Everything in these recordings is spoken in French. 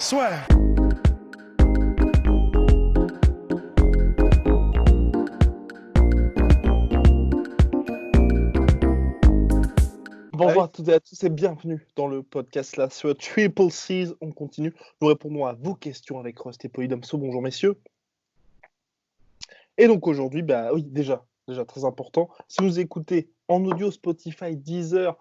Swear. Bonjour à toutes et à tous et bienvenue dans le podcast là sur Triple C's. On continue. Nous répondons à vos questions avec Rust et Polydomso. Bonjour messieurs. Et donc aujourd'hui, oui, déjà très important. Si vous écoutez en audio Spotify, Deezer,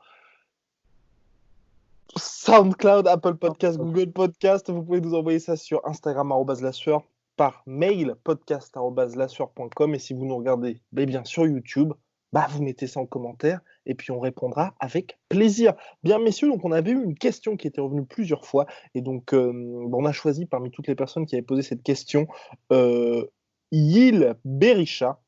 SoundCloud, Apple Podcast, Google Podcast, vous pouvez nous envoyer ça sur Instagram @lasueur, par mail podcast@lasueur.com, et si vous nous regardez bien sur YouTube, vous mettez ça en commentaire et puis on répondra avec plaisir. Bien messieurs, donc on avait eu une question qui était revenue plusieurs fois et donc on a choisi parmi toutes les personnes qui avaient posé cette question Yil Berisha,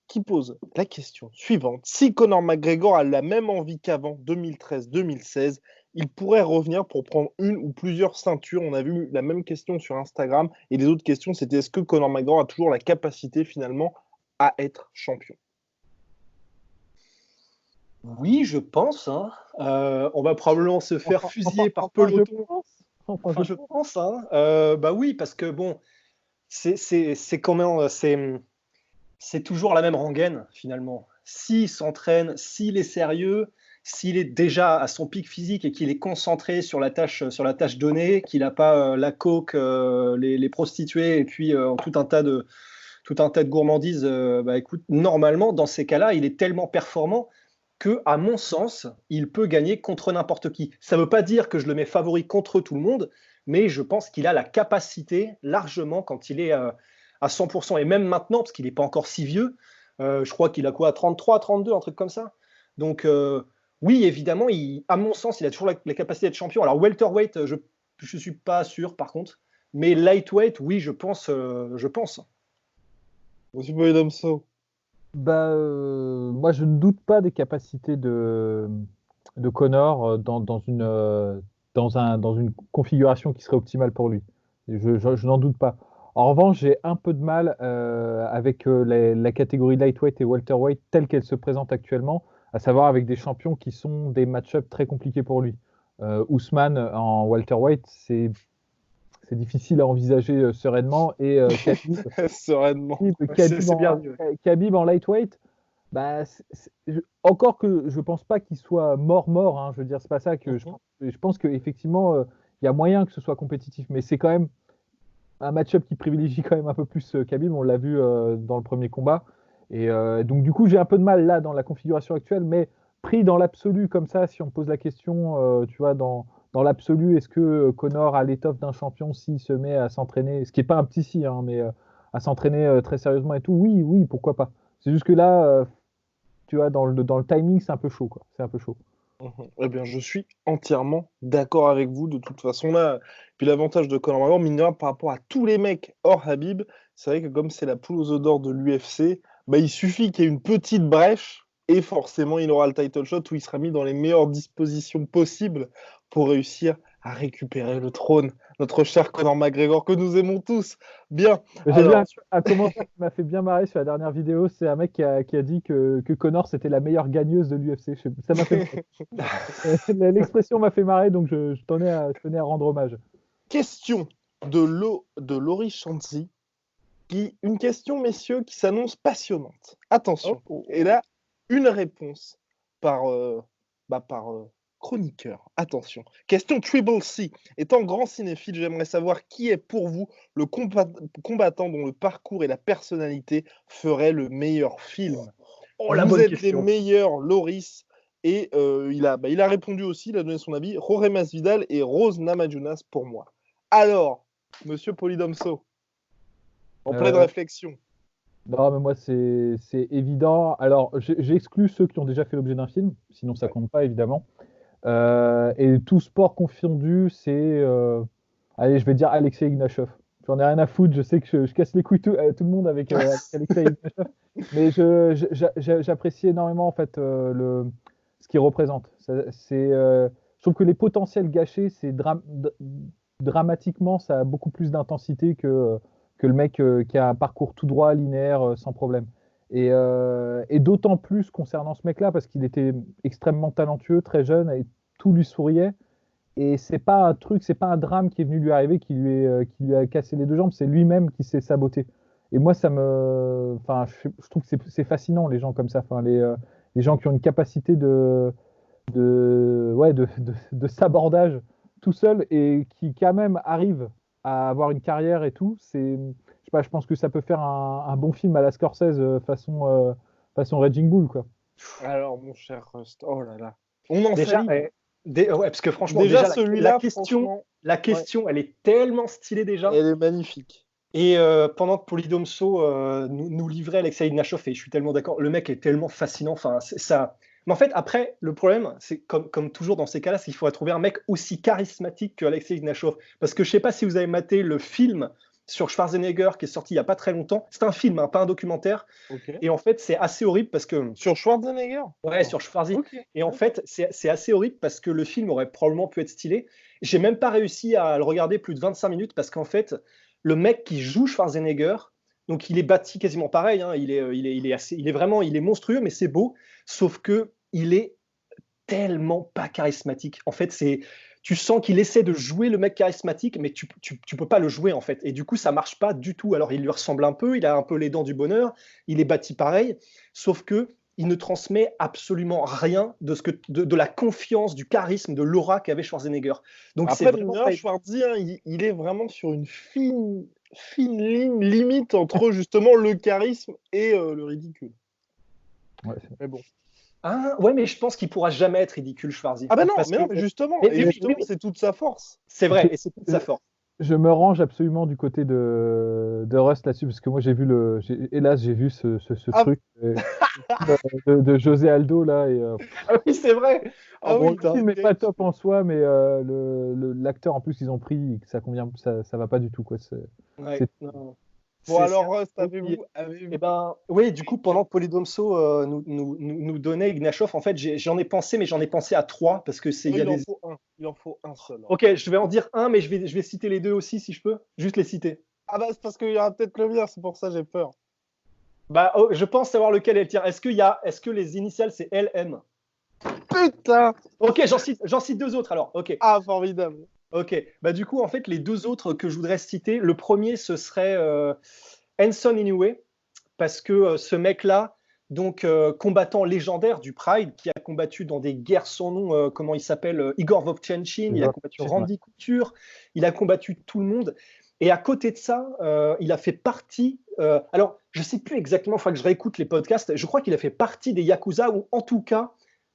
qui pose la question suivante. Si Conor McGregor a la même envie qu'avant 2013-2016, il pourrait revenir pour prendre une ou plusieurs ceintures. On a vu la même question sur Instagram et les autres questions, c'était est-ce que Conor McGregor a toujours la capacité finalement à être champion? Oui, je pense. On va probablement se faire fusiller par peloton. Je pense. Oui, parce que bon, c'est quand même, c'est toujours la même rengaine finalement. S'il s'entraîne, s'il est sérieux, s'il est déjà à son pic physique et qu'il est concentré sur la tâche donnée, qu'il n'a pas la coke, les prostituées et puis tout un tas de gourmandises, écoute, normalement dans ces cas-là, il est tellement performant que, à mon sens, il peut gagner contre n'importe qui. Ça ne veut pas dire que je le mets favori contre tout le monde, mais je pense qu'il a la capacité largement quand il est à 100%, et même maintenant, parce qu'il n'est pas encore si vieux, je crois qu'il a quoi, 33, 32, un truc comme ça. Donc oui, évidemment, à mon sens, il a toujours la capacité d'être champion. Alors welterweight, je ne suis pas sûr par contre, mais lightweight, oui, je pense. Monsieur Polydomso. Moi, je ne doute pas des capacités de Conor dans une configuration qui serait optimale pour lui. Je n'en doute pas. En revanche, j'ai un peu de mal avec la catégorie lightweight et welterweight telle qu'elle se présente actuellement, à savoir avec des champions qui sont des match-ups très compliqués pour lui. Ousmane en welterweight, c'est difficile à envisager sereinement, et Khabib en lightweight, encore que je pense pas qu'il soit mort, hein, je veux dire, c'est pas ça que je pense qu'effectivement il y a moyen que ce soit compétitif, mais c'est quand même un match-up qui privilégie quand même un peu plus Khabib, on l'a vu dans le premier combat, et donc du coup j'ai un peu de mal là dans la configuration actuelle, mais pris dans l'absolu comme ça, si on me pose la question, tu vois, dans l'absolu, est-ce que Conor a l'étoffe d'un champion s'il se met à s'entraîner, ce qui n'est pas un petit si, hein, mais à s'entraîner très sérieusement et tout, oui, pourquoi pas. C'est juste que là, tu vois, dans le timing, c'est un peu chaud, quoi. C'est un peu chaud. Eh bien, je suis entièrement d'accord avec vous. De toute façon, là, puis l'avantage de Conor McGregor, mine de rien, par rapport à tous les mecs hors Habib, c'est vrai que comme c'est la poule aux œufs d'or de l'UFC, il suffit qu'il y ait une petite brèche et forcément, il aura le title shot où il sera mis dans les meilleures dispositions possibles pour réussir à récupérer le trône. Notre cher Conor McGregor que nous aimons tous. Bien. J'ai vu un commentaire qui m'a fait bien marrer sur la dernière vidéo. C'est un mec qui a dit que Conor c'était la meilleure gagneuse de l'UFC. Ça m'a fait l'expression m'a fait marrer, donc je tenais à rendre hommage. Question de Laurie Chanzy. Une question, messieurs, qui s'annonce passionnante. Attention. Et là, une réponse par chroniqueur. Attention. Question Triple C. Étant grand cinéphile, j'aimerais savoir qui est pour vous le combattant dont le parcours et la personnalité feraient le meilleur film. Vous êtes les meilleurs, Loris. Et il a répondu aussi, il a donné son avis. Jorge Masvidal et Rose Namajunas pour moi. Alors, monsieur Polydomso, en pleine réflexion. Non, mais moi, c'est évident. Alors, j'exclus ceux qui ont déjà fait l'objet d'un film, sinon ça compte pas, évidemment. Et tout sport confondu, c'est... allez, je vais dire Alexei Ignatchev. J'en ai rien à foutre, je sais que je casse les couilles tout le monde avec Alexei Ignatchev. Mais j'apprécie énormément, en fait, ce qu'il représente. Je trouve que les potentiels gâchés, c'est dramatiquement, ça a beaucoup plus d'intensité que le mec qui a un parcours tout droit, linéaire, sans problème. Et d'autant plus concernant ce mec-là, parce qu'il était extrêmement talentueux, très jeune, et tout lui souriait. Et c'est pas un truc, c'est pas un drame qui est venu lui arriver, qui lui a cassé les deux jambes, c'est lui-même qui s'est saboté. Et moi, enfin, je trouve que c'est fascinant les gens comme ça, enfin, les gens qui ont une capacité de sabordage tout seul et qui quand même arrivent à avoir une carrière et tout. Je sais pas, je pense que ça peut faire un bon film à la Scorsese façon Raging Bull, quoi. Alors, mon cher Rust, oh là là. On en Déjà, salive. ouais, parce que franchement, Déjà, déjà, celui-là, la question, elle est tellement stylée déjà. elle est magnifique. Et pendant que Polydomso nous livrait Alexei Ignatchev, et je suis tellement d'accord, le mec est tellement fascinant. Enfin, ça. Mais en fait, après, le problème, c'est comme toujours dans ces cas-là, c'est qu'il faudrait trouver un mec aussi charismatique que Alexei Ignatchev. Parce que je sais pas si vous avez maté le film sur Schwarzenegger qui est sorti il y a pas très longtemps. C'est un film, hein, pas un documentaire. Okay. Et en fait, c'est assez horrible parce que sur Schwarzenegger. Ouais, sur Schwarzy. Okay. Et en fait, c'est assez horrible parce que le film aurait probablement pu être stylé. J'ai même pas réussi à le regarder plus de 25 minutes parce qu'en fait, le mec qui joue Schwarzenegger, donc il est bâti quasiment pareil, hein, il est monstrueux, mais c'est beau, sauf que il est tellement pas charismatique. En fait, tu sens qu'il essaie de jouer le mec charismatique, mais tu peux pas le jouer en fait. Et du coup, ça marche pas du tout. Alors, il lui ressemble un peu, il a un peu les dents du bonheur, il est bâti pareil, sauf que il ne transmet absolument rien de la confiance, du charisme, de l'aura qu'avait Schwarzenegger. Donc après, Schwarzy, hein, il est vraiment sur une fine ligne limite entre justement le charisme et le ridicule. Ouais, mais bon. Ah, ouais, mais je pense qu'il pourra jamais être ridicule, Schwarzy. Ah ben non, mais justement, c'est toute sa force. C'est vrai, et c'est toute sa force. Je me range absolument du côté de Rust là-dessus, parce que moi j'ai vu ce truc de José Aldo là. Ah oui, c'est vrai. Le film n'est pas top en soi, mais l'acteur en plus ils ont pris, ça va pas du tout quoi. Bon alors Rust, avez-vous Eh ben, oui, du coup, pendant que Polydomso nous donnait Ignatchev, en fait, j'en ai pensé, mais j'en ai pensé à 3 parce que c'est. Il en faut un seul. Hein. Ok, je vais en dire un, mais je vais citer les deux aussi si je peux. Juste les citer. Ah bah c'est parce qu'il y aura peut-être le mien, c'est pour ça que j'ai peur. Bah, je pense savoir lequel est. Tiens, est-ce que les initiales c'est LM? Putain. Ok, j'en cite 2 autres alors. Ok. Ah formidable. Ok, bah du coup en fait les 2 autres que je voudrais citer, le premier ce serait Henson Inoue, parce que ce mec-là, donc combattant légendaire du Pride, qui a combattu dans des guerres sans nom, comment il s'appelle, Igor Vovchanchin, il a combattu Randy Couture, il a combattu tout le monde. Et à côté de ça, il a fait partie. Alors, je ne sais plus exactement, il faudra que je réécoute les podcasts. Je crois qu'il a fait partie des Yakuza, ou en tout cas,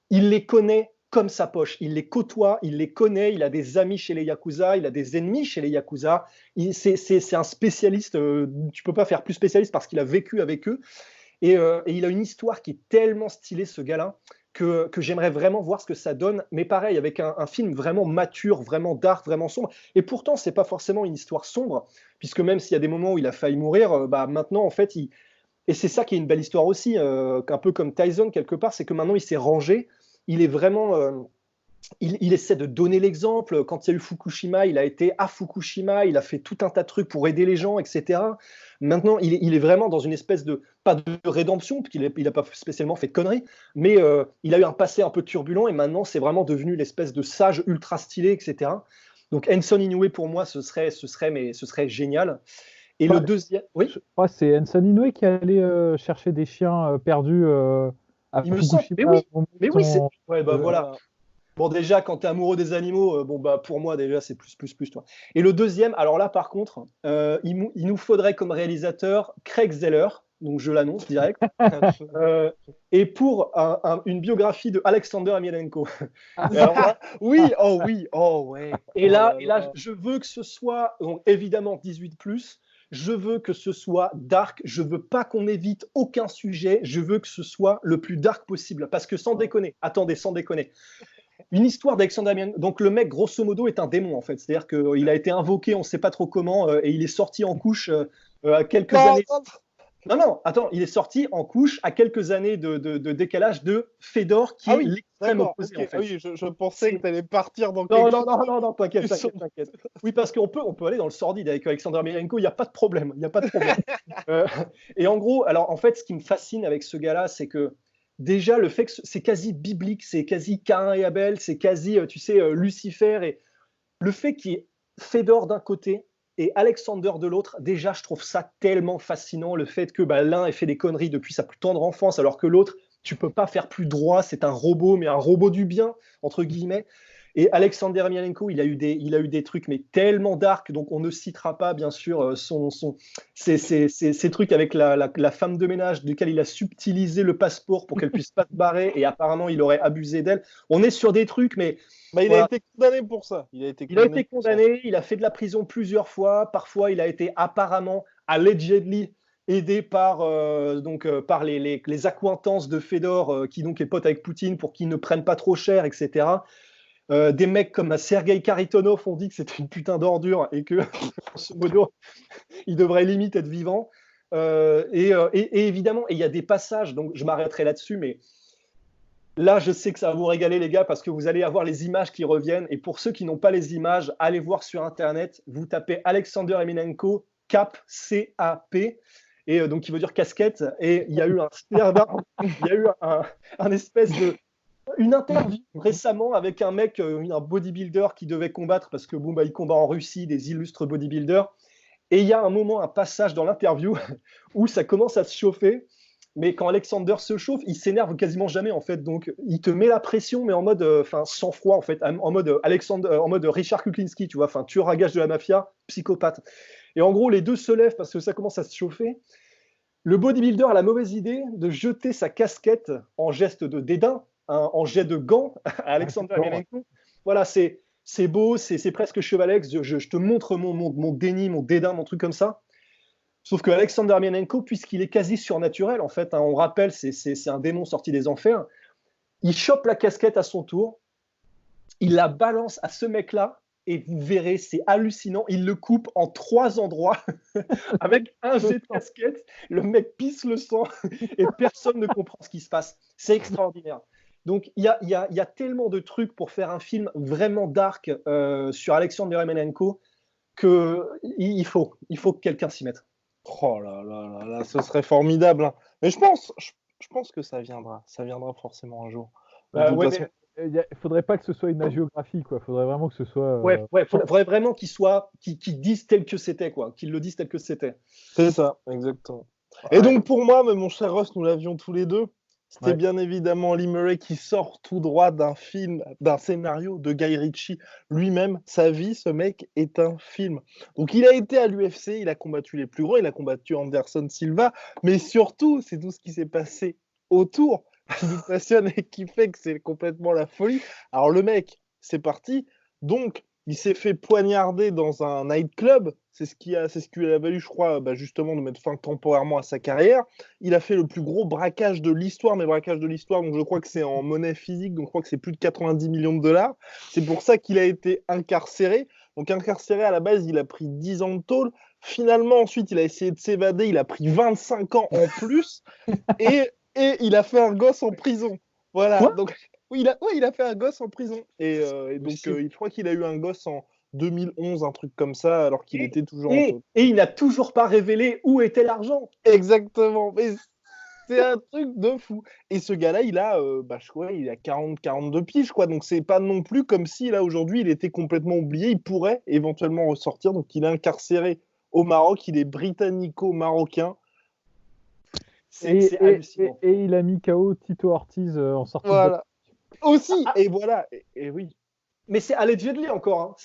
il les connaît comme sa poche. Il les côtoie, il les connaît, il a des amis chez les Yakuza, il a des ennemis chez les Yakuza. C'est un spécialiste, tu peux pas faire plus spécialiste parce qu'il a vécu avec eux. Et il a une histoire qui est tellement stylée, ce gars-là, que j'aimerais vraiment voir ce que ça donne. Mais pareil, avec un film vraiment mature, vraiment dark, vraiment sombre. Et pourtant, c'est pas forcément une histoire sombre, puisque même s'il y a des moments où il a failli mourir, maintenant, en fait, et c'est ça qui est une belle histoire aussi, un peu comme Tyson, quelque part, c'est que maintenant, il s'est rangé. Il est vraiment... il essaie de donner l'exemple. Quand il y a eu Fukushima, il a été à Fukushima, il a fait tout un tas de trucs pour aider les gens, etc. Maintenant, il est vraiment dans une espèce de, pas de rédemption, parce qu'il n'a pas spécialement fait de conneries, mais il a eu un passé un peu turbulent, et maintenant, c'est vraiment devenu l'espèce de sage ultra stylé, etc. Donc, Henson Inoue, pour moi, ce serait génial. Et le deuxième... Oui, je crois que c'est Henson Inoue qui allait chercher des chiens perdus à Fukushima. Mais oui, c'est... Ouais, voilà. Bon, déjà, quand tu es amoureux des animaux, pour moi, déjà, c'est plus, toi. Et le deuxième, alors là, par contre, il nous faudrait comme réalisateur Craig Zeller, donc je l'annonce direct, et pour une biographie de Alexander Emelianenko. Oui, ouais. Et là, je veux que ce soit, donc, évidemment, 18+, je veux que ce soit dark, je veux pas qu'on évite aucun sujet, je veux que ce soit le plus dark possible, parce que sans déconner, une histoire d'Alexander Emelianenko. Donc le mec, grosso modo, est un démon en fait. C'est-à-dire qu'il a été invoqué, on ne sait pas trop comment, et il est sorti en couche à quelques années. Non, attends, il est sorti en couche à quelques années de décalage de Fedor, qui est l'extrême opposé. En fait. Oui, je pensais que tu allais partir dans quelque chose. Non, t'inquiète. Oui, parce qu'on peut aller dans le sordide avec Alexander Emelianenko, il n'y a pas de problème. Et en gros, alors en fait, ce qui me fascine avec ce gars-là, c'est que déjà, le fait que c'est quasi biblique, c'est quasi Caïn et Abel, c'est quasi, Lucifer. Et le fait qu'il y ait Fedor d'un côté et Alexander de l'autre, déjà, je trouve ça tellement fascinant, le fait que l'un ait fait des conneries depuis sa plus tendre enfance, alors que l'autre, tu peux pas faire plus droit, c'est un robot, mais un robot du bien, entre guillemets. Et Alexander Emelianenko, il a eu des trucs, mais tellement dark, donc on ne citera pas, bien sûr, ces trucs avec la femme de ménage, duquel il a subtilisé le passeport pour qu'elle puisse pas se barrer, et apparemment, il aurait abusé d'elle. On est sur des trucs, mais il voilà. a été condamné pour ça. Il a été condamné, il a fait de la prison plusieurs fois. Parfois, il a été apparemment, allegedly, aidé par les accointances de Fedor, qui donc est pote avec Poutine, pour qu'ils ne prennent pas trop cher, etc. Des mecs comme Sergei Karitonov ont dit que c'était une putain d'ordure et que, grosso modo, il devrait limite être vivant. Et évidemment, il y a des passages, donc je m'arrêterai là-dessus, mais là, je sais que ça va vous régaler, les gars, parce que vous allez avoir les images qui reviennent. Et pour ceux qui n'ont pas les images, allez voir sur Internet. Vous tapez Alexander Emelianenko, cap, C-A-P, et donc qui veut dire casquette. Et il y a eu un espèce de une interview récemment avec un mec, un bodybuilder qui devait combattre parce que il combat en Russie, des illustres bodybuilders. Et il y a un moment, un passage dans l'interview où ça commence à se chauffer. Mais quand Alexander se chauffe, il s'énerve quasiment jamais en fait. Donc il te met la pression, mais en mode, sans froid en fait, en mode en mode Richard Kuklinski, tu vois, tueur à gages de la mafia, psychopathe. Et en gros, les deux se lèvent parce que ça commence à se chauffer. Le bodybuilder a la mauvaise idée de jeter sa casquette en geste de dédain, en jet de gants à Alexander Emelianenko. Voilà, c'est beau, c'est presque chevaleresque. Je te montre mon déni, mon dédain, mon truc comme ça. Sauf que Alexander Emelianenko, puisqu'il est quasi surnaturel, en fait, on rappelle, c'est un démon sorti des enfers, il chope la casquette à son tour, il la balance à ce mec-là, et vous verrez, c'est hallucinant, il le coupe en 3 endroits, avec un jet de casquette, le mec pisse le sang, et personne ne comprend ce qui se passe. C'est extraordinaire. Donc, il y a tellement de trucs pour faire un film vraiment dark sur Alexander Emelianenko qu'il faut que quelqu'un s'y mette. Oh là là là là, ce serait formidable. Hein. Mais je pense que ça viendra forcément un jour. Il faudrait pas que ce soit une agiographie, quoi. Faudrait vraiment que ce soit. Faudrait vraiment qu'ils disent tel que c'était, quoi. Qu'ils le disent tel que c'était. C'est ça, exactement. Ouais. Et donc pour moi, mon cher Ross, nous l'avions tous les deux. C'était bien évidemment Lee Murray qui sort tout droit d'un film, d'un scénario de Guy Ritchie lui-même. Sa vie, ce mec est un film. Donc il a été à l'UFC, il a combattu les plus gros, il a combattu Anderson Silva, mais surtout, c'est tout ce qui s'est passé autour qui nous passionne et qui fait que c'est complètement la folie. Alors le mec, c'est parti. Donc il s'est fait poignarder dans un nightclub. C'est ce qui lui a valu, je crois, justement de mettre fin temporairement à sa carrière. Il a fait le plus gros braquage de l'histoire, mais braquage de l'histoire, donc je crois que c'est en monnaie physique, donc je crois que c'est plus de 90 millions de dollars. C'est pour ça qu'il a été incarcéré. Donc incarcéré, à la base, il a pris 10 ans de tôle. Finalement, ensuite, il a essayé de s'évader. Il a pris 25 ans en plus. Et il a fait un gosse en prison. Voilà. Quoi Donc, il a fait un gosse en prison. Et donc, je crois qu'il a eu un gosse en 2011, un truc comme ça, alors qu'il était toujours en tôle. Et il n'a toujours pas révélé où était l'argent. Exactement. Mais c'est un truc de fou. Et ce gars-là, il a 42 piges, quoi. Donc, c'est pas non plus comme si, là, aujourd'hui, il était complètement oublié. Il pourrait éventuellement ressortir. Donc, il est incarcéré au Maroc. Il est britannico-marocain. C'est hallucinant. Et il a mis KO Tito Ortiz en sortie. Voilà. Aussi. Et voilà. Et oui. Mais c'est allegedly encore. Hein.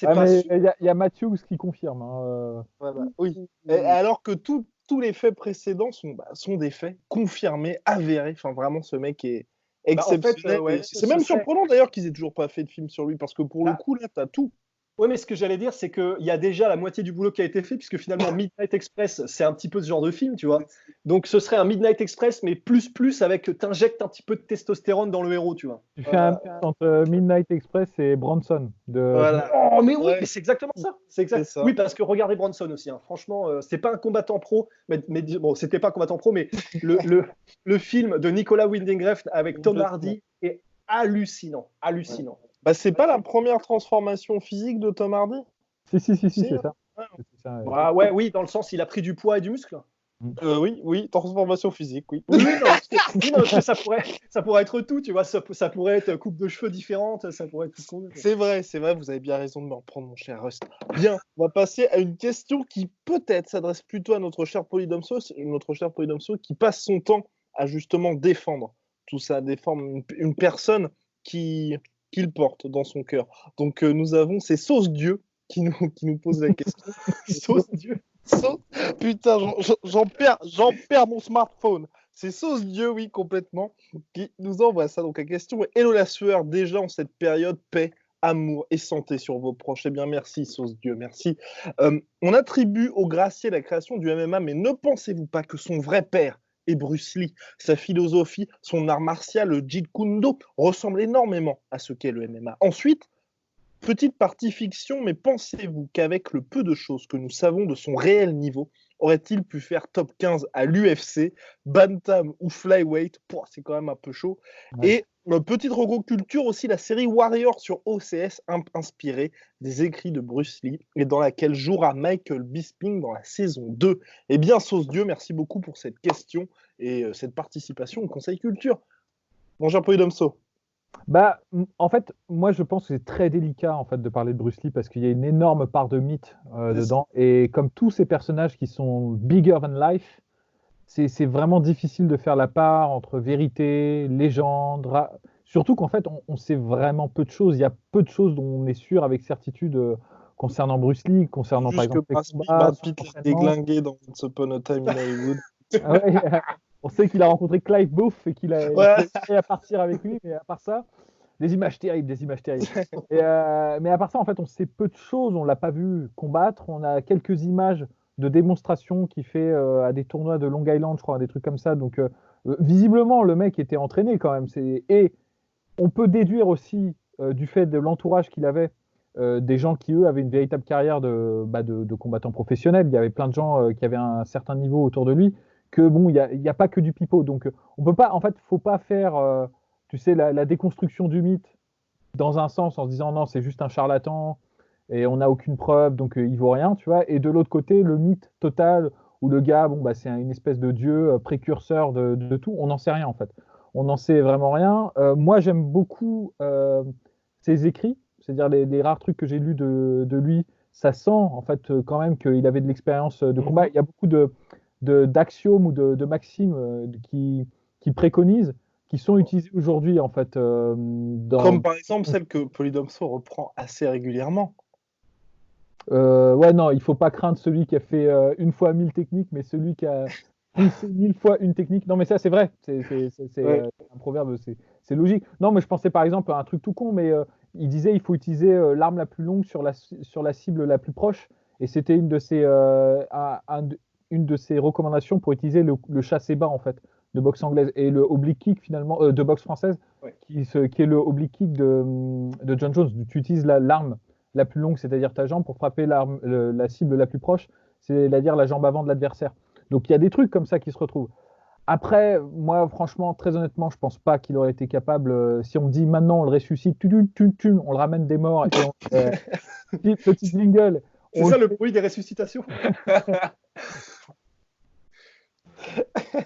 Il y a Matthews qui confirme. Hein. Voilà. Oui. Alors que tous les faits précédents sont des faits confirmés, avérés. Enfin, vraiment, ce mec est exceptionnel. En fait, c'est même surprenant d'ailleurs qu'ils aient toujours pas fait de film sur lui, parce que pour le coup, là, t'as tout. Oui, mais ce que j'allais dire, c'est qu'il y a déjà la moitié du boulot qui a été fait, puisque finalement, Midnight Express, c'est un petit peu ce genre de film, tu vois. Donc, ce serait un Midnight Express, mais plus avec, t'injectes un petit peu de testostérone dans le héros, tu vois. Tu fais un mix entre Midnight Express et Bronson. Voilà. Oh, mais oui, mais c'est exactement ça. C'est ça. Oui, parce que regardez Bronson aussi. Hein. Franchement, c'est pas un combattant pro, mais bon, c'était pas un combattant pro, mais le film de Nicolas Winding Refn avec Tom Hardy est hallucinant. Hallucinant. C'est pas la première transformation physique de Tom Hardy? Si, c'est ça. Oui, dans le sens, il a pris du poids et du muscle. Oui, transformation physique, oui. Oui, non, parce que ça pourrait être tout, tu vois. Ça pourrait être coupe de cheveux différente, ça pourrait être tout ce qu'on veut. C'est vrai, vous avez bien raison de me reprendre, mon cher Rust. Bien, on va passer à une question qui peut-être s'adresse plutôt à notre cher Polydomso, qui passe son temps à justement défendre tout ça, défendre une personne qu'il porte dans son cœur. Donc nous avons, c'est Sauce Dieu qui nous pose la question. Sauce Dieu. Putain, j'en perds mon smartphone. C'est Sauce Dieu, oui, complètement, qui nous envoie ça. Donc la question est: hello la sueur, déjà en cette période, paix, amour et santé sur vos proches. Eh bien, merci Sauce Dieu, merci. On attribue au Gracier la création du MMA, mais ne pensez-vous pas que son vrai père est Bruce Lee? Sa philosophie, son art martial, le Jeet Kune Do, ressemble énormément à ce qu'est le MMA. Ensuite, petite partie fiction, mais pensez-vous qu'avec le peu de choses que nous savons de son réel niveau, aurait-il pu faire top 15 à l'UFC, Bantam ou Flyweight? C'est quand même un peu chaud. Ouais. Et petite regroculture aussi, la série Warrior sur OCS, inspirée des écrits de Bruce Lee, et dans laquelle jouera Michael Bisping dans la saison 2. Eh bien, Sauce Dieu, merci beaucoup pour cette question et cette participation au Conseil Culture. Bonjour Polydomso. Bah, en fait, moi je pense que c'est très délicat en fait de parler de Bruce Lee parce qu'il y a une énorme part de mythe dedans. Et comme tous ces personnages qui sont bigger than life, c'est vraiment difficile de faire la part entre vérité, légende. Surtout qu'en fait, on sait vraiment peu de choses. Il y a peu de choses dont on est sûr avec certitude concernant Bruce Lee, concernant juste par exemple que Brad Pitt l'a déglingué dans Once Upon a Time in Hollywood. Ah ouais, on sait qu'il a rencontré Clive Booth et qu'il a réussi à partir avec lui, mais à part ça, des images terribles. Mais à part ça, en fait, on sait peu de choses. On l'a pas vu combattre. On a quelques images de démonstration qu'il fait à des tournois de Long Island, je crois, des trucs comme ça. Donc, visiblement, le mec était entraîné quand même. Et on peut déduire aussi du fait de l'entourage qu'il avait, des gens qui, eux, avaient une véritable carrière de combattants professionnels. Il y avait plein de gens qui avaient un certain niveau autour de lui. Que bon, il n'y a pas que du pipeau. Donc, on peut pas, en fait, faut pas faire, tu sais, la déconstruction du mythe dans un sens en se disant non, c'est juste un charlatan et on n'a aucune preuve, donc il vaut rien, tu vois. Et de l'autre côté, le mythe total où le gars, bon, bah, c'est une espèce de dieu précurseur de tout. On n'en sait rien en fait. On n'en sait vraiment rien. Moi, j'aime beaucoup ses écrits, c'est-à-dire les rares trucs que j'ai lus de lui. Ça sent en fait quand même qu'il avait de l'expérience de combat. Il y a beaucoup d'axiomes ou de maximes qui préconisent, qui sont utilisées aujourd'hui en fait. Comme par exemple celle que Polydomso reprend assez régulièrement. Ouais, non, il faut pas craindre celui qui a fait une fois 1000 techniques, mais celui qui a fait 1000 fois une technique. Non, mais ça, c'est vrai. C'est un proverbe, c'est logique. Non, mais je pensais par exemple à un truc tout con, mais il disait il faut utiliser l'arme la plus longue sur la cible la plus proche. Et c'était une de ses recommandations pour utiliser le chassé bas, en fait, de boxe anglaise. Et le oblique kick, finalement, de boxe française, qui est le oblique kick de John Jones. Tu utilises l'arme la plus longue, c'est-à-dire ta jambe, pour frapper la cible la plus proche, c'est-à-dire la jambe avant de l'adversaire. Donc il y a des trucs comme ça qui se retrouvent. Après, moi, franchement, très honnêtement, je pense pas qu'il aurait été capable. Si on me dit maintenant, on le ressuscite, on le ramène des morts, et petite jingle. C'est ça le bruit des ressuscitations.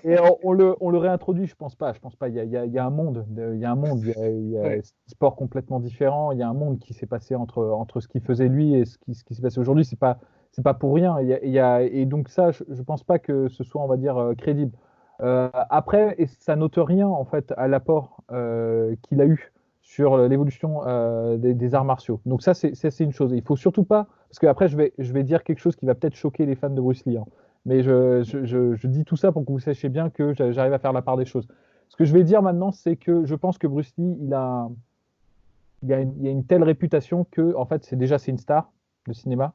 Et on le réintroduit, je pense pas. Il y a un monde, il y a un sport complètement différent. Il y a un monde qui s'est passé entre ce qu'il faisait lui et ce qui s'est passé aujourd'hui. C'est pas pour rien. Et donc ça, je pense pas que ce soit, on va dire, crédible. Après, et ça note rien en fait à l'apport qu'il a eu sur l'évolution des arts martiaux. Donc ça, c'est une chose. Il faut surtout pas, parce que après, je vais dire quelque chose qui va peut-être choquer les fans de Bruce Lee. Mais je dis tout ça pour que vous sachiez bien que j'arrive à faire la part des choses. Ce que je vais dire maintenant, c'est que je pense que Bruce Lee, il a une telle réputation que, en fait, c'est une star de cinéma.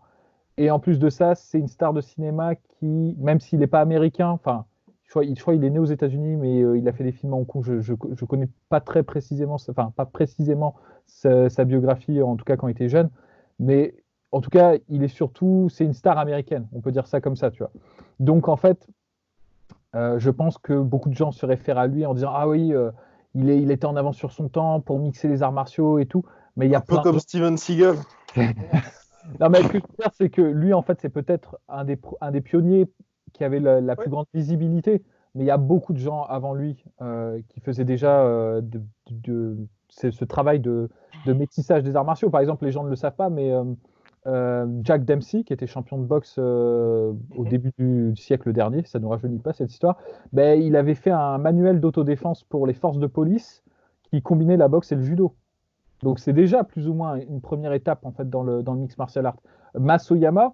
Et en plus de ça, c'est une star de cinéma qui, même s'il n'est pas américain, enfin, je crois qu'il est né aux États-Unis, mais il a fait des films à Hong Kong. Je connais pas très précisément, enfin, pas précisément sa biographie, en tout cas quand il était jeune. Mais en tout cas, c'est une star américaine, on peut dire ça comme ça, tu vois. Donc en fait, je pense que beaucoup de gens se réfèrent à lui en disant ah oui, il était en avance sur son temps pour mixer les arts martiaux et tout. Mais il y a un peu comme Steven Seagal. Non, mais ce que je veux dire, c'est que lui, en fait, c'est peut-être un des pionniers qui avait la plus grande visibilité, mais il y a beaucoup de gens avant lui qui faisaient déjà ce travail de métissage des arts martiaux. Par exemple, les gens ne le savent pas, mais Jack Dempsey, qui était champion de boxe au début du siècle dernier, ça ne nous rajeunit pas cette histoire, ben, il avait fait un manuel d'autodéfense pour les forces de police qui combinait la boxe et le judo. Donc c'est déjà plus ou moins une première étape en fait dans le mix martial art. Masoyama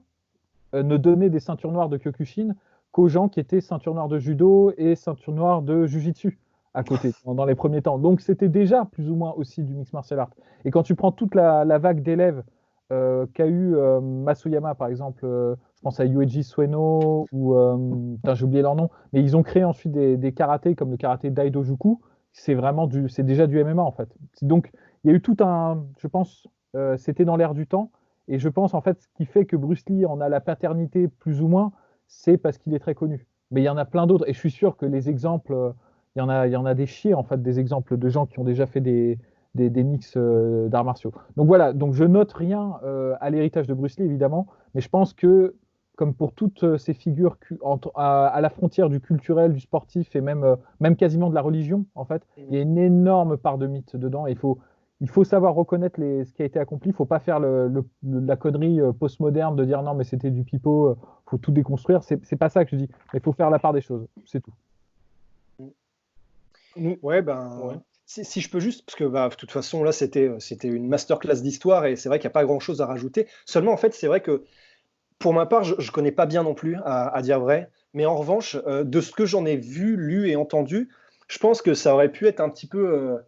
ne donnait des ceintures noires de Kyokushin qu'aux gens qui étaient ceinture noire de judo et ceinture noire de jujitsu à côté dans les premiers temps. Donc c'était déjà plus ou moins aussi du mix martial art. Et quand tu prends toute la vague d'élèves qu'a eu Masoyama par exemple, je pense à Yueji Sueno ou j'ai oublié leur nom, mais ils ont créé ensuite des karatés comme le karaté Daidojuku. C'est déjà du MMA en fait. Donc il y a eu tout je pense, c'était dans l'air du temps. Et je pense en fait ce qui fait que Bruce Lee en a la paternité plus ou moins, c'est parce qu'il est très connu. Mais il y en a plein d'autres. Et je suis sûr que les exemples, il y en a des chiers en fait, des exemples de gens qui ont déjà fait des mix d'arts martiaux. Donc voilà, donc je note rien à l'héritage de Bruce Lee évidemment, mais je pense que comme pour toutes ces figures à la frontière du culturel, du sportif et même quasiment de la religion, en fait, il y a une énorme part de mythe dedans. Et il faut savoir reconnaître ce qui a été accompli. Il ne faut pas faire la connerie postmoderne de dire non, mais c'était du pipeau, faut tout déconstruire. C'est pas ça que je dis. Mais il faut faire la part des choses. C'est tout. Ouais, si je peux juste, parce que de toute façon, là, c'était une masterclass d'histoire et c'est vrai qu'il n'y a pas grand-chose à rajouter. Seulement, en fait, c'est vrai que pour ma part, je ne connais pas bien non plus, à dire vrai. Mais en revanche, de ce que j'en ai vu, lu et entendu, je pense que ça aurait pu être un petit peu.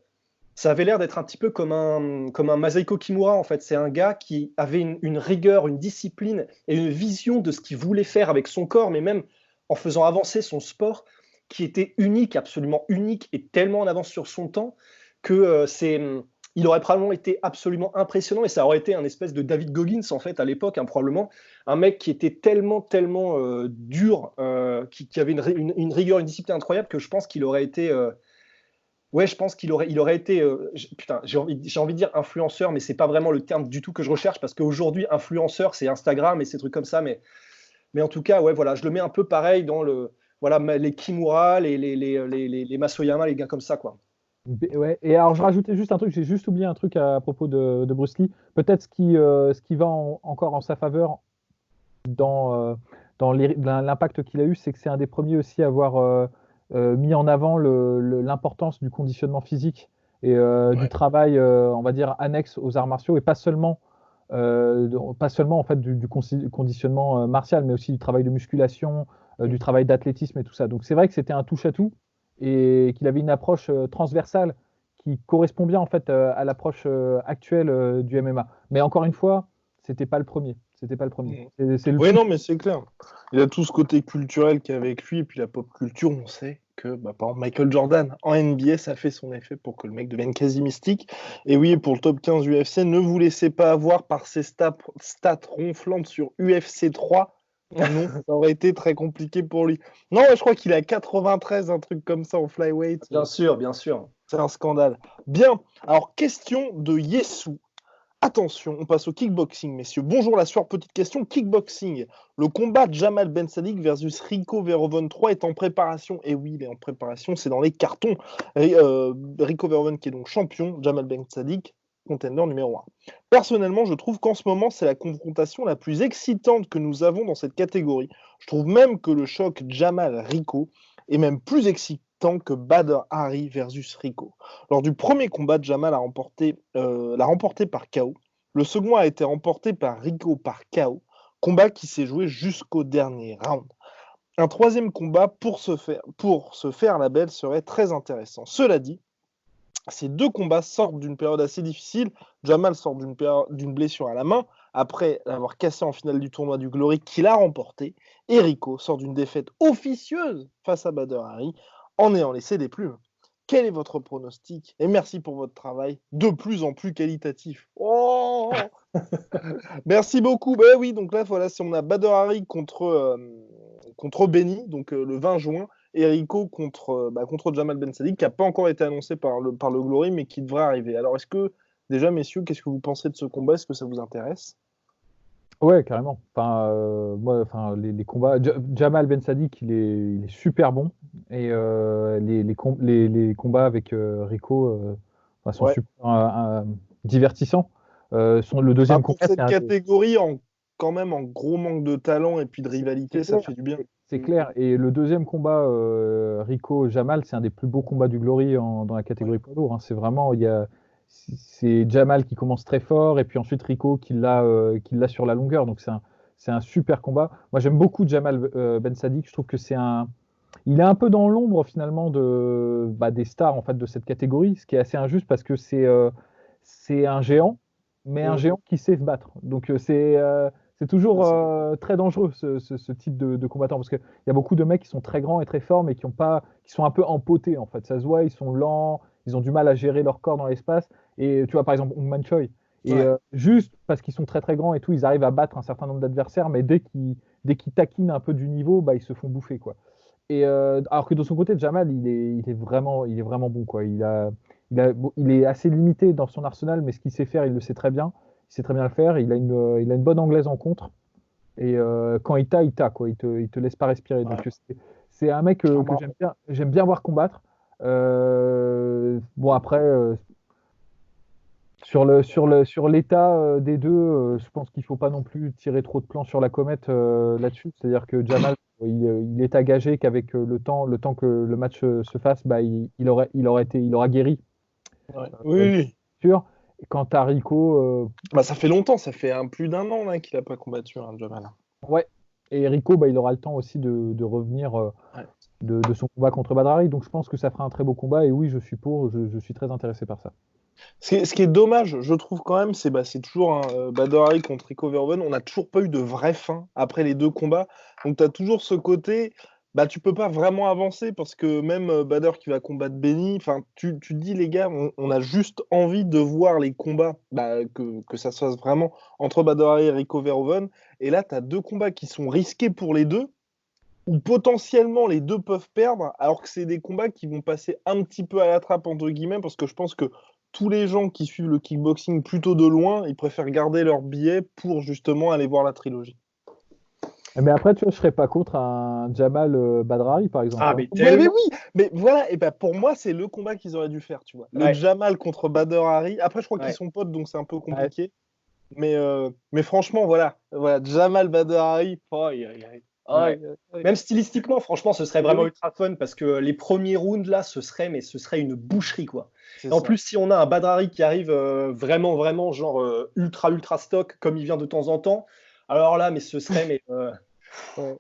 Ça avait l'air d'être un petit peu comme un Masahiko Kimura, en fait. C'est un gars qui avait une rigueur, une discipline et une vision de ce qu'il voulait faire avec son corps, mais même en faisant avancer son sport, qui était unique, absolument unique et tellement en avance sur son temps que il aurait probablement été absolument impressionnant et ça aurait été un espèce de David Goggins en fait à l'époque, hein, probablement un mec qui était tellement dur, qui avait une rigueur, une discipline incroyable que je pense qu'il aurait été je pense qu'il aurait été putain, j'ai envie de dire influenceur, mais c'est pas vraiment le terme du tout que je recherche parce qu'aujourd'hui influenceur c'est Instagram et ces trucs comme ça, mais en tout cas ouais voilà, je le mets un peu pareil dans les Kimura, les Masoyama, les gars comme ça quoi. Ouais. Et alors, je rajoutais juste un truc, j'ai juste oublié un truc à propos de Bruce Lee. Peut-être ce qui va encore en sa faveur dans l'impact qu'il a eu, c'est que c'est un des premiers aussi à avoir mis en avant l'importance du conditionnement physique et du travail, on va dire, annexe aux arts martiaux, et pas seulement en fait du conditionnement martial, mais aussi du travail de musculation, du travail d'athlétisme et tout ça. Donc c'est vrai que c'était un touche-à-tout et qu'il avait une approche transversale qui correspond bien en fait à l'approche actuelle du MMA. Mais encore une fois, c'était pas le premier. C'était pas le premier. Oui, non, mais c'est clair. Il a tout ce côté culturel qui est avec lui, et puis la pop culture, on sait que, par exemple, Michael Jordan, en NBA, ça fait son effet pour que le mec devienne quasi mystique. Et oui, pour le top 15 UFC, ne vous laissez pas avoir par ces stats ronflantes sur UFC 3. Non, ça aurait été très compliqué pour lui. Non, je crois qu'il a 93, un truc comme ça en flyweight. Bien sûr, bien sûr. C'est un scandale. Bien, alors question de Yesu. Attention, on passe au kickboxing, messieurs. Bonjour la soirée, petite question. Kickboxing. Le combat de Jamal Ben Sadik versus Rico Verhoeven 3 est en préparation. Et oui, il est en préparation, c'est dans les cartons. Rico Verhoeven qui est donc champion, Jamal Ben Sadik, contender numéro 1. Personnellement, je trouve qu'en ce moment, c'est la confrontation la plus excitante que nous avons dans cette catégorie. Je trouve même que le choc Jamal-Rico est même plus excitant que Badr Hari versus Rico. Lors du premier combat, Jamal l'a remporté par KO. Le second a été remporté par Rico par KO. Combat qui s'est joué jusqu'au dernier round. Un troisième combat pour se faire la belle serait très intéressant. Cela dit, ces deux combats sortent d'une période assez difficile. Jamal sort d'une blessure à la main après l'avoir cassé en finale du tournoi du Glory qu'il a remporté. Et Rico sort d'une défaite officieuse face à Badr Hari en ayant laissé des plumes. Quel est votre pronostic? Et merci pour votre travail de plus en plus qualitatif. Oh merci beaucoup. Ben oui, donc là, voilà, si on a Badr Hari contre Benny, donc le 20 juin, et Rico contre Jamal Ben Sadik, qui n'a pas encore été annoncé par le Glory, mais qui devrait arriver. Alors, déjà, messieurs, qu'est-ce que vous pensez de ce combat? Est-ce que ça vous intéresse? Ouais, carrément. Les combats. Jamal Ben Sadik, il est super bon. Et les combats avec Rico sont Ouais. super divertissants. Le deuxième Pour combat, cette catégorie, quand même en gros manque de talent et puis de rivalité, ça fait du bien. c'est clair. Et le deuxième combat, Rico-Jamal, c'est un des plus beaux combats du Glory dans la catégorie poids lourd. C'est vraiment, c'est Jamal qui commence très fort et puis ensuite Rico qui l'a sur la longueur. Donc c'est un super combat. Moi j'aime beaucoup Jamal Ben Sadik. Je trouve que il est un peu dans l'ombre finalement des stars en fait de cette catégorie, ce qui est assez injuste parce que c'est un géant, mais un géant qui sait se battre. Donc c'est toujours très dangereux ce type de combattant parce qu'il y a beaucoup de mecs qui sont très grands et très forts mais qui sont un peu empotés en fait. Ça se voit, ils sont lents, ils ont du mal à gérer leur corps dans l'espace. Et tu vois par exemple Ong Man Choi. Et juste parce qu'ils sont très très grands et tout, ils arrivent à battre un certain nombre d'adversaires, mais dès qu'ils taquinent un peu du niveau, bah, ils se font bouffer quoi. Et alors que de son côté, Jamal, il est vraiment bon quoi. Il est assez limité dans son arsenal, mais ce qu'il sait faire, il le sait très bien. Il sait très bien le faire. Il a une bonne anglaise en contre. Et quand il t'a quoi. Il te laisse pas respirer. Donc c'est un mec que j'aime bien voir combattre. Bon après, sur l'état des deux, je pense qu'il faut pas non plus tirer trop de plans sur la comète là-dessus. C'est-à-dire que Jamal, il est à gager qu'avec le temps que le match se fasse, bah, il aura guéri. Oui. Sûr. Et quant à Rico, Ça fait longtemps, ça fait plus d'1 an là, qu'il n'a pas combattu, Jamal. ouais. Et Rico, bah, il aura le temps aussi de revenir de son combat contre Badrari. Donc je pense que ça fera un très beau combat. Et oui, je suis très intéressé par ça. Ce qui est dommage, je trouve quand même, c'est toujours Badr Hari contre Rico Verhoeven. On n'a toujours pas eu de vraie fin après les deux combats. Donc tu as toujours ce côté, tu peux pas vraiment avancer parce que même Badr qui va combattre Benny, tu te dis les gars, on a juste envie de voir les combats, que ça se fasse vraiment entre Badr Hari et Rico Verhoeven. Et là, tu as deux combats qui sont risqués pour les deux, où potentiellement les deux peuvent perdre, alors que c'est des combats qui vont passer un petit peu à la trappe, entre guillemets, parce que je pense que tous les gens qui suivent le kickboxing plutôt de loin, ils préfèrent garder leur billet pour justement aller voir la trilogie. Mais après, tu vois, je serais pas contre un Jamal Badrari, par exemple. Ah, mais oui, mais voilà, et pour moi, c'est le combat qu'ils auraient dû faire, tu vois. Le Jamal contre Badr Hari. Après, je crois qu'ils sont potes, donc c'est un peu compliqué. Mais franchement, voilà, Jamal Badr Hari. Même stylistiquement, franchement, ce serait vraiment ultra fun parce que les premiers rounds là, ce serait une boucherie quoi. En plus, si on a un Badr Hari qui arrive vraiment genre ultra stock comme il vient de temps en temps, alors là, mais ce serait ça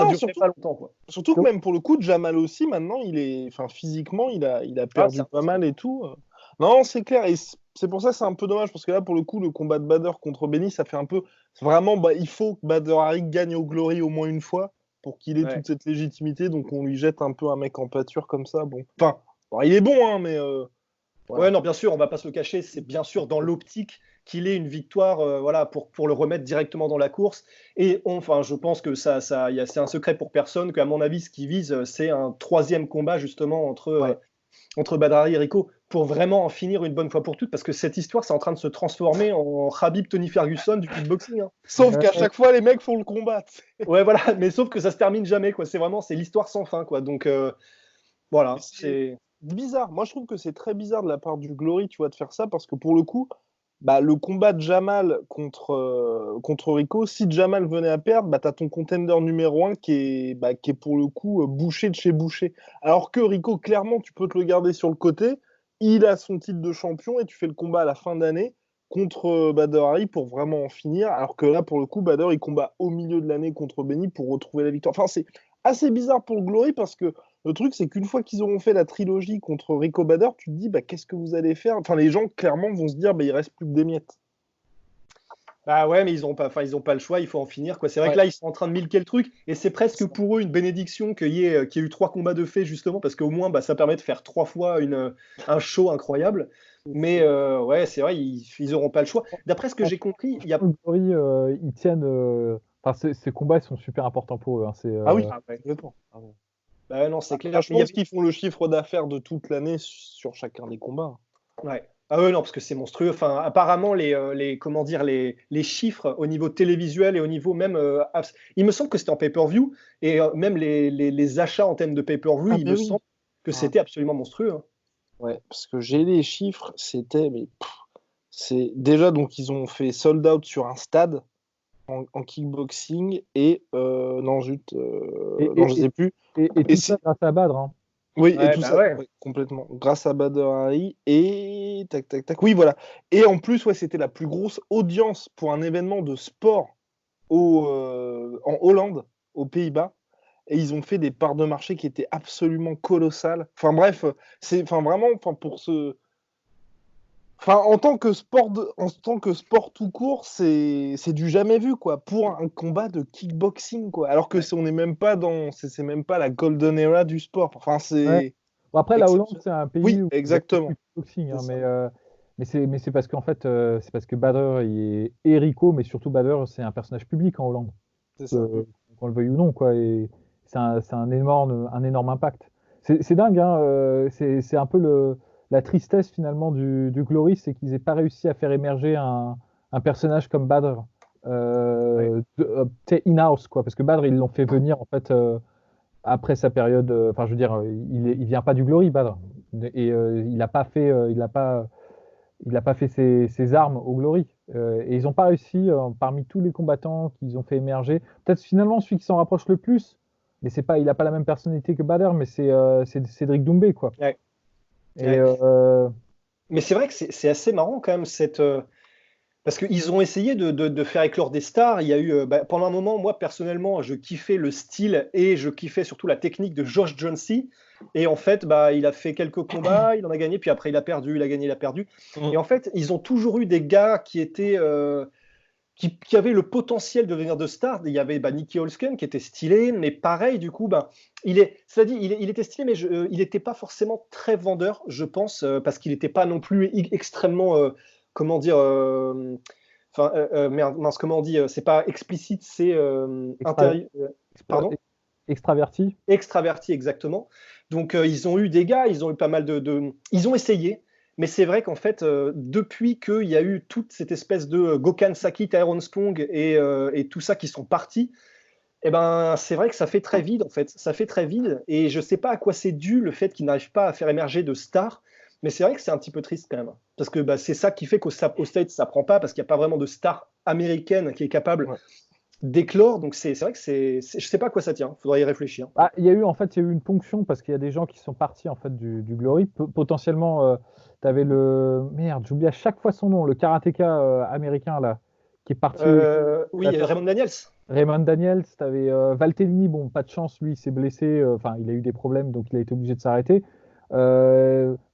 durerait pas longtemps quoi. Surtout que même pour le coup, Jamal aussi, maintenant, physiquement, il a perdu pas mal et tout. Non, c'est clair. Et c'est pour ça que c'est un peu dommage parce que là, pour le coup, le combat de Badr contre Benny, ça fait un peu. Vraiment, il faut que Badr Hari gagne au Glory au moins une fois pour qu'il ait toute cette légitimité. Donc, on lui jette un peu un mec en pâture comme ça. Bon. Il est bon, hein, mais. Ouais, non, bien sûr, on va pas se le cacher. C'est bien sûr dans l'optique qu'il ait une victoire pour le remettre directement dans la course. Et je pense que c'est un secret pour personne qu'à mon avis, ce qu'il vise, c'est un troisième combat justement entre Badr Hari et Rico pour vraiment en finir une bonne fois pour toutes parce que cette histoire, c'est en train de se transformer en Khabib Tony Ferguson du kickboxing. Hein. Sauf qu'à chaque fois, les mecs font le combat. Ouais, voilà, mais sauf que ça se termine jamais, quoi. C'est l'histoire sans fin, quoi. Donc, voilà, c'est bizarre. Moi, je trouve que c'est très bizarre de la part du Glory, tu vois, de faire ça parce que pour le coup, le combat de Jamal contre Rico, si Jamal venait à perdre, tu as ton contender numéro 1 qui est pour le coup bouché de chez bouché. Alors que Rico, clairement, tu peux te le garder sur le côté. Il a son titre de champion et tu fais le combat à la fin d'année contre Badr Hari pour vraiment en finir. Alors que là, pour le coup, Badr, il combat au milieu de l'année contre Benny pour retrouver la victoire. C'est assez bizarre pour le Glory parce que le truc, c'est qu'une fois qu'ils auront fait la trilogie contre Rico Badr, tu te dis, qu'est-ce que vous allez faire ? Les gens, clairement, vont se dire, il reste plus que des miettes. Bah ouais, mais ils ont pas le choix, il faut en finir, quoi. C'est vrai que là, ils sont en train de milquer le truc, et c'est presque pour eux une bénédiction qu'il y ait eu 3 combats de fait, justement, parce qu'au moins, ça permet de faire 3 fois un show incroyable. Mais c'est vrai, ils auront pas le choix. D'après ce que j'ai compris, il y a... ils tiennent... ces combats sont super importants pour eux. Hein. Ah oui, complètement. Non, c'est clair. Je pense qu'ils font le chiffre d'affaires de toute l'année sur chacun des combats. Ouais. Ah ouais, non, parce que c'est monstrueux. Enfin, apparemment, comment dire, les chiffres au niveau télévisuel et au niveau même. Il me semble que c'était en pay-per-view et même les achats en termes de pay-per-view, Ah, il mais me oui. semble que Ah, c'était absolument monstrueux. Hein. ouais, parce que j'ai les chiffres, c'était. Mais c'est déjà, donc, ils ont fait sold out sur un stade en kickboxing et. Non, zut. Et, Non, je et, sais plus. et Et tout ça grâce à Badr. Hein. oui, et Ouais, tout bah ça, ouais. ouais, complètement. Grâce à Badr Ali et tac, tac, tac. Oui, voilà. Et en plus, ouais, c'était la plus grosse audience pour un événement de sport en Hollande, aux Pays-Bas. Et ils ont fait des parts de marché qui étaient absolument colossales. Enfin bref, enfin vraiment, pour enfin en tant que sport tout court, c'est du jamais vu quoi. Pour un combat de kickboxing quoi. Alors que Ouais. on n'est même pas c'est même pas la golden era du sport. Enfin Ouais. c'est Bon, après, la Hollande, exceptionnel. c'est un pays Oui, où il y a beaucoup exactement. de kickboxing, C'est hein, ça. mais c'est parce qu'en fait, c'est parce que Badr et Rico, mais surtout Badr, c'est un personnage public en Hollande, C'est ça. qu'on le veuille ou non, quoi. Et c'est un énorme impact. C'est dingue, hein, c'est un peu la tristesse finalement du Glory, c'est qu'ils n'aient pas réussi à faire émerger un personnage comme Badr, Ouais. tu sais, in-house, quoi. Parce que Badr, ils l'ont fait venir en fait. Après sa période, enfin je veux dire, il vient pas du Glory Badr et il n'a pas fait, il a pas fait ses armes au Glory. Et ils n'ont pas réussi parmi tous les combattants qu'ils ont fait émerger. Peut-être finalement celui qui s'en rapproche le plus, mais c'est pas, il n'a pas la même personnalité que Badr, mais c'est Cédric Doumbé quoi. Ouais. Et Ouais. Mais c'est vrai que c'est assez marrant quand même parce qu'ils ont essayé de faire éclore des stars. Il y a eu pendant un moment, moi personnellement, je kiffais le style et je kiffais surtout la technique de Josh Jonesy. Et en fait, il a fait quelques combats, il en a gagné, puis après il a perdu, il a gagné, il a perdu. Mm. Et en fait, ils ont toujours eu des gars qui étaient qui avaient le potentiel de devenir de stars. Il y avait Nicky Holzken qui était stylé, mais pareil, du coup, c'est-à-dire, il était stylé, mais il n'était pas forcément très vendeur, je pense, parce qu'il n'était pas non plus extrêmement, comment dire, merde, mince, comment on dit, c'est pas explicite, c'est extra- pardon, extraverti. extraverti exactement. Donc ils ont eu des gars, ils ont eu pas mal ils ont essayé, mais c'est vrai qu'en fait, depuis qu'il y a eu toute cette espèce de Gokhan Saki, Tyrone Spong et tout ça qui sont partis, eh ben, c'est vrai que ça fait très vide en fait. Ça fait très vide et je sais pas à quoi c'est dû le fait qu'ils n'arrivent pas à faire émerger de stars. Mais c'est vrai que c'est un petit peu triste quand même. Parce que c'est ça qui fait qu'au States, ça prend pas, parce qu'il n'y a pas vraiment de star américaine qui est capable Ouais. d'éclore. Donc c'est vrai que je sais pas à quoi ça tient. Il faudrait y réfléchir. Ah, il y a eu en fait, il y a eu une ponction parce qu'il y a des gens qui sont partis en fait du Glory. Potentiellement, tu avais le merde, j'oublie à chaque fois son nom, le karatéka américain là, qui est parti. Oui, Raymond Daniels. Raymond Daniels, tu avais Valtellini, bon, pas de chance, lui, il s'est blessé, enfin, il a eu des problèmes, donc il a été obligé de s'arrêter.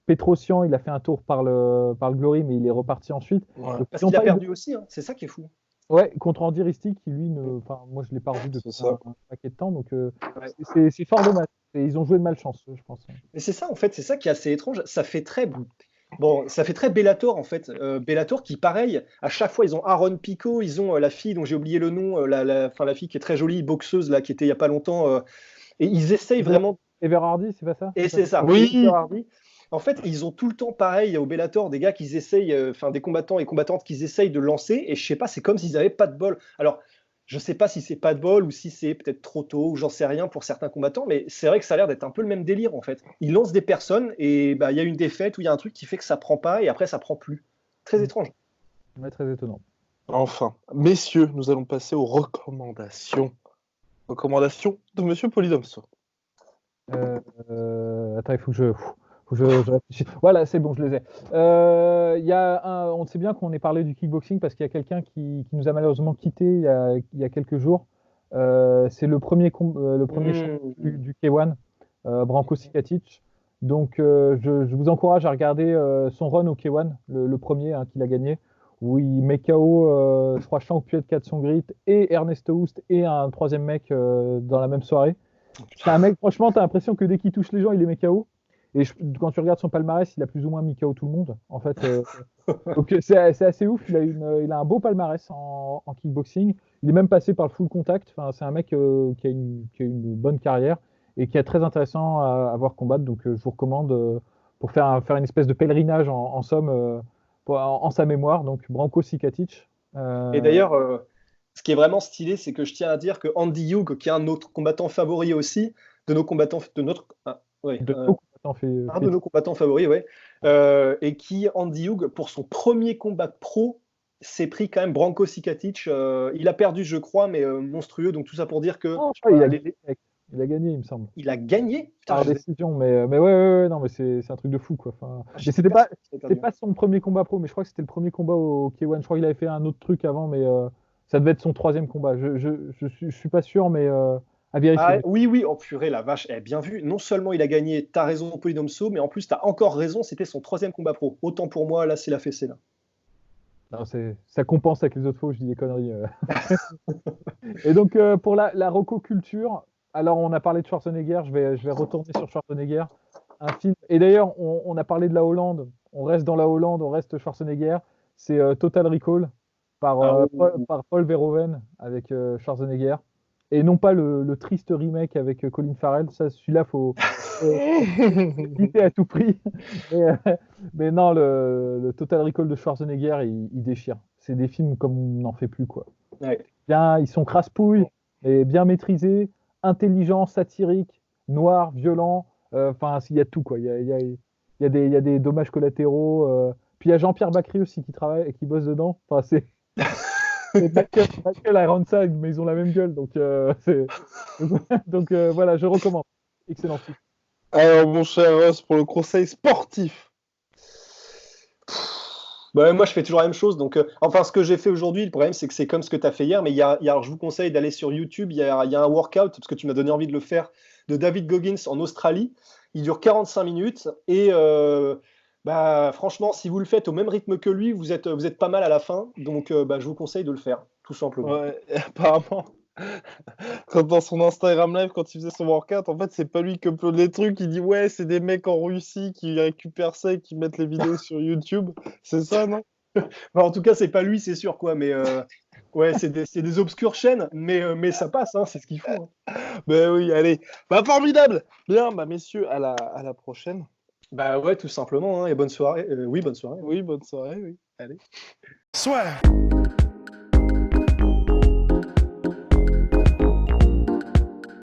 Petrosian, il a fait un tour par le Glory, mais il est reparti ensuite. Ouais, Donc, Parce ils n'ont qu'il a pas eu perdu aussi, hein. C'est ça qui est fou. Ouais, contre Andy Ristic, qui lui, enfin, moi, je ne l'ai pas revu c'est depuis ça. un paquet de temps, donc Ouais. c'est fort dommage. Et ils ont joué de malchance, je pense. Mais c'est ça, en fait, c'est ça qui est assez étrange. Ça fait très. Bon, ça fait très Bellator en fait. Bellator qui, pareil, à chaque fois, ils ont Aaron Pico, ils ont la fille dont j'ai oublié le nom, enfin, la fille qui est très jolie, boxeuse, là, qui était il n'y a pas longtemps. Et ils essayent vraiment. Everhardy, c'est pas ça? Et c'est ça. Et Peter Oui. Hardy. En fait, ils ont tout le temps pareil au Bellator, des gars qui essayent, enfin des combattants et combattantes qui essayent de lancer, et je sais pas, c'est comme s'ils n'avaient pas de bol. Alors, je sais pas si c'est pas de bol ou si c'est peut-être trop tôt, ou j'en sais rien pour certains combattants, mais c'est vrai que ça a l'air d'être un peu le même délire en fait. Ils lancent des personnes et il y a une défaite ou il y a un truc qui fait que ça prend pas et après ça prend plus. Très étrange. Ouais, très étonnant. Enfin, messieurs, nous allons passer aux recommandations. Recommandations de Monsieur Polydomso. Attends, il faut que je réfléchisse. Voilà, c'est bon, je les ai. On sait bien qu'on est parlé du kickboxing parce qu'il y a quelqu'un qui nous a malheureusement quitté il y a quelques jours. C'est le premier champion du K1, Branko Cikatic. Donc, je vous encourage à regarder son run au K1, le premier qu'il a gagné, où il met KO, je crois, Sean Puet, Katsongrit et Ernesto Hoost et un troisième mec dans la même soirée. C'est un mec, franchement, t'as l'impression que dès qu'il touche les gens, il les met KO. Et quand tu regardes son palmarès, il a plus ou moins mis KO tout le monde. En fait, donc c'est assez ouf. Il a un beau palmarès en kickboxing. Il est même passé par le full contact. Enfin, c'est un mec qui a une bonne carrière et qui est très intéressant à voir combattre. Donc je vous recommande pour faire une espèce de pèlerinage en somme en sa mémoire. Donc Branko Sikatic. Et d'ailleurs, ce qui est vraiment stylé, c'est que je tiens à dire que Andy Hughes, qui est un de nos combattants favoris aussi, de nos combattants, de notre, un de nos combattants favoris, ouais, et qui, Andy Hughes, pour son premier combat pro, s'est pris quand même Branko Sikatic. Il a perdu, je crois, mais monstrueux. Donc tout ça pour dire que il a gagné, il me semble. Il a gagné par décision, mais ouais, non, mais c'est un truc de fou, quoi. Enfin, mais c'était pas son premier combat pro, mais je crois que c'était le premier combat au K1. Je crois qu'il avait fait un autre truc avant, mais ça devait être son 3e combat. Je suis pas sûr, mais à vérifier. Ah, oui, oh purée, la vache, bien vu. Non seulement il a gagné, t'as raison, Polydomso, mais en plus t'as encore raison, c'était son 3e combat pro. Autant pour moi, là, c'est la fessée, là. Non, ça compense avec les autres fois où je dis des conneries. Et donc, pour la rococulture, alors on a parlé de Schwarzenegger, je vais retourner sur Schwarzenegger. Un film. Et d'ailleurs, on a parlé de la Hollande, on reste dans la Hollande, on reste Schwarzenegger. C'est Total Recall par Paul Verhoeven avec Schwarzenegger. Et non pas le triste remake avec Colin Farrell. Celui-là, faut éviter à tout prix. Mais non, le Total Recall de Schwarzenegger, il déchire. C'est des films comme on n'en fait plus, quoi. Ouais. Bien, ils sont crasse-pouilles, et bien maîtrisés, intelligents, satiriques, noirs, violents. Enfin, il y a tout, quoi. Il y a des dommages collatéraux. Puis il y a Jean-Pierre Bacry aussi qui travaille et qui bosse dedans. Enfin, c'est Michael Ironside, mais ils ont la même gueule. Donc voilà, je recommande. Excellent film. Alors, mon cher Russ, pour le conseil sportif. Bah, moi, je fais toujours la même chose. Donc, enfin, ce que j'ai fait aujourd'hui, le problème, c'est que c'est comme ce que tu as fait hier. Mais alors, je vous conseille d'aller sur YouTube. Il y a un workout, parce que tu m'as donné envie de le faire, de David Goggins en Australie. Il dure 45 minutes. Et franchement, si vous le faites au même rythme que lui, vous êtes pas mal à la fin. Donc, je vous conseille de le faire, tout simplement. Ouais, apparemment. Quand dans son Instagram live, quand il faisait son workout, en fait, c'est pas lui qui upload les trucs. Il dit ouais, c'est des mecs en Russie qui récupèrent ça et qui mettent les vidéos sur YouTube. C'est ça, non? En tout cas, c'est pas lui, c'est sûr, quoi. Mais ouais, c'est des obscures chaînes, mais ça passe, hein, c'est ce qu'il faut. Hein. Ben oui, allez. Formidable. Bien, messieurs, à la prochaine. Bah ouais, tout simplement. Hein, et bonne soirée. Oui, bonne soirée. Oui, bonne soirée. Oui. Allez. Soit.